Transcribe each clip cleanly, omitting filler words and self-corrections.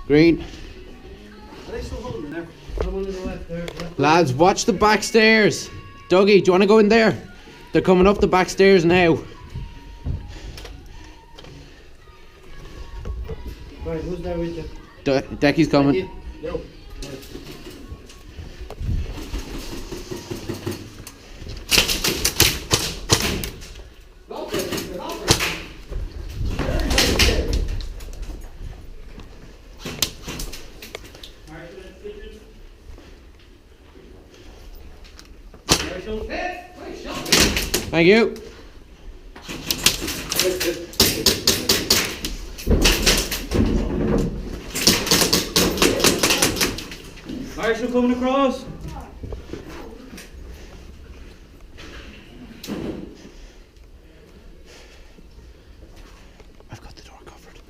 Green. Are they still holding there? Someone on the left there. Lads, watch the back stairs. Dougie, do you want to go in there? They're coming up the back stairs now. Right, who's there with you? Decky's coming. Yo. Thank you. Marshall coming across. I've got the door covered.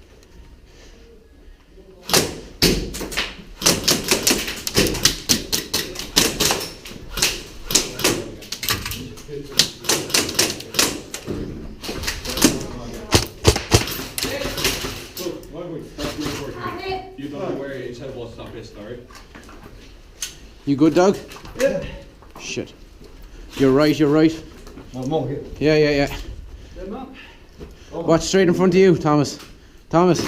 You don't know where his head was, stop this, sorry. You good, Doug? Yeah. Shit. You're right, you're right. Yeah. Watch straight in front of you, Thomas. Thomas.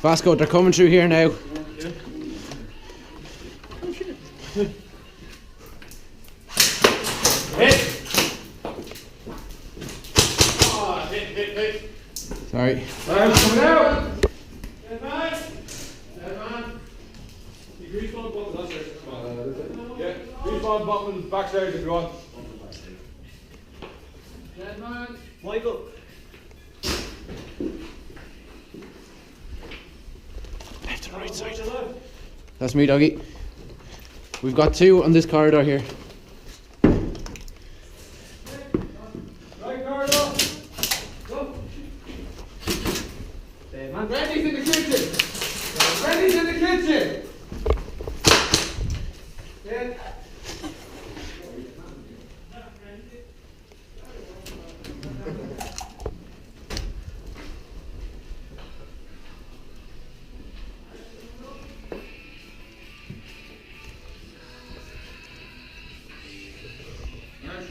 Vasco, they're coming through here now. Sorry. Coming out. Dead man. You respawn buttons upstairs. Yeah, respawn buttons backstairs if you want. Dead man. Michael. Left and right side. That's me, doggy. We've got two on this corridor here. Right corridor. Go. Man, Randy's in the kitchen. Randy's in the kitchen. Yeah.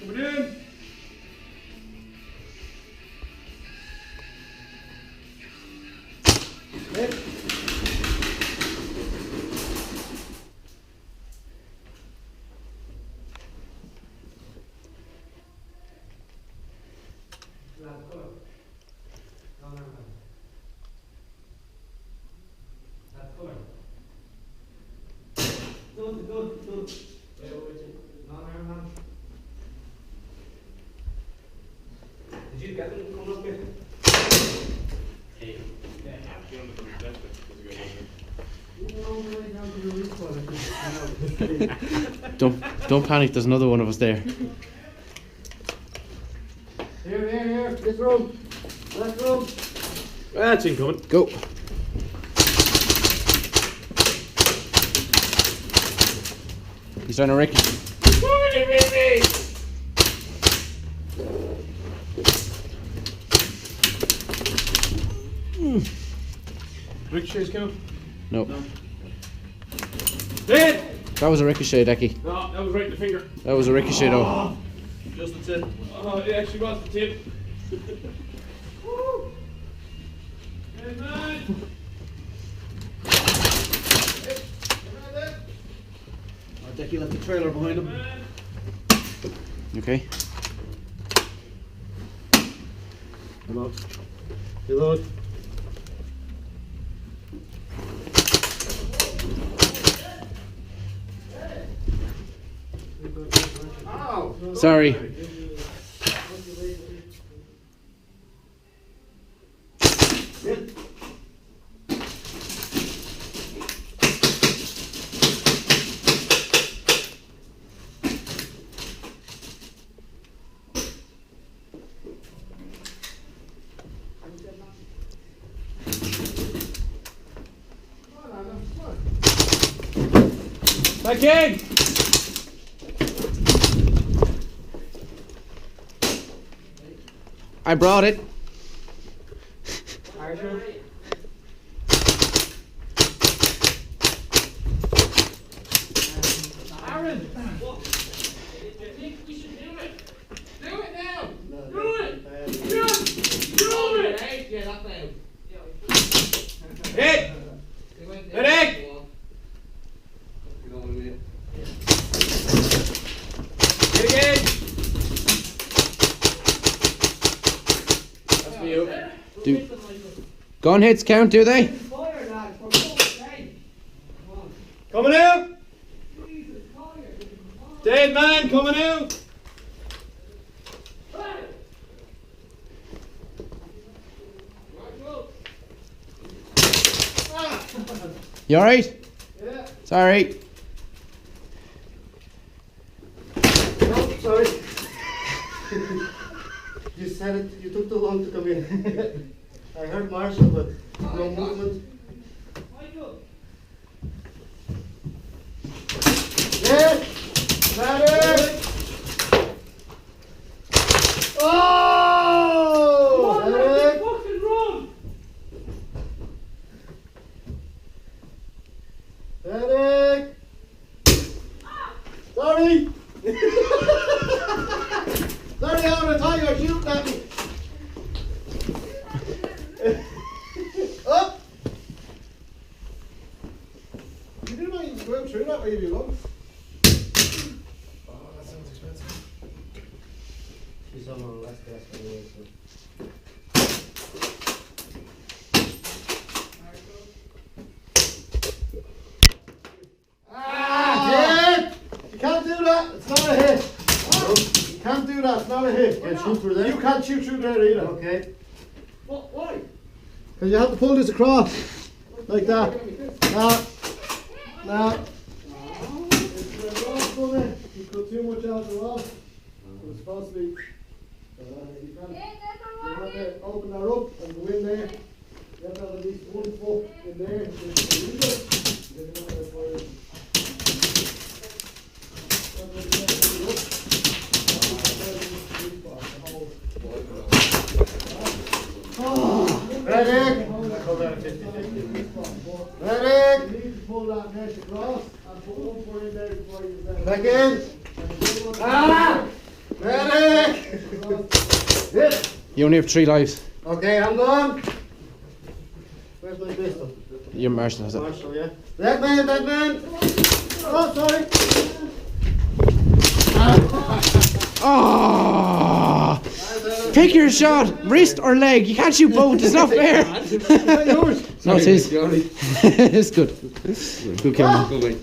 Coming in. Did you get them coming up here? Don't panic, there's another one of us there. Here. This room. Left room. That's incoming. Go. He's trying to wreck it. Ricochet's count? Nope. No. Dead! That was a ricochet, Decky. No, that was right in the finger. That was a ricochet though. Just the tip. Oh, it actually was the tip. Dead man! Decky left the trailer behind him. Okay. Hello. Reload. Sorry. Back in! I brought it. Archer. Aaron, I think we should do it. Do it now. Do it. Do it. Right? Yeah, that's out. Hit! Medic! Hit again! That's for you. Do gun hits count, do they? Fire, lad, for fuck's sake. Coming out! Dead man coming out! You alright? Yeah. Sorry. Oh, sorry. You said it, you took too long to come in. I heard Marshall, but no movement. Yes! Medic! Oh! Medic! Fucking run! Medic! Sorry! Sorry, I want to tell you, you're shooting at me. Up! You didn't mind going through that way if you love. Oh, that sounds expensive. She's on less gas anyway, so. Hit! You can't do that, it's not a hit. You can't do that, it's not a hit. Can't shoot through there? You can't shoot through there either. Okay. Why? Because you have to pull this across. Like that. No. No. It's wrong coming. You put too much out the wall. It's supposed to be. You have to open that up and go in there. You have to have at least 1 foot in there. Medic! Medic! You need to pull that mesh across and put 1 foot in there before you stand. Back in! Ah! Medic! Hit! You only have 3 lives. Okay, I'm gone. Where's my pistol? Your Marshall has it. Marshall, yeah. That man! Oh, sorry! Oh! Pick your shot, wrist or leg. You can't shoot both. It's not fair. Is that yours? No, it's his. It's good. Good kill. Good way.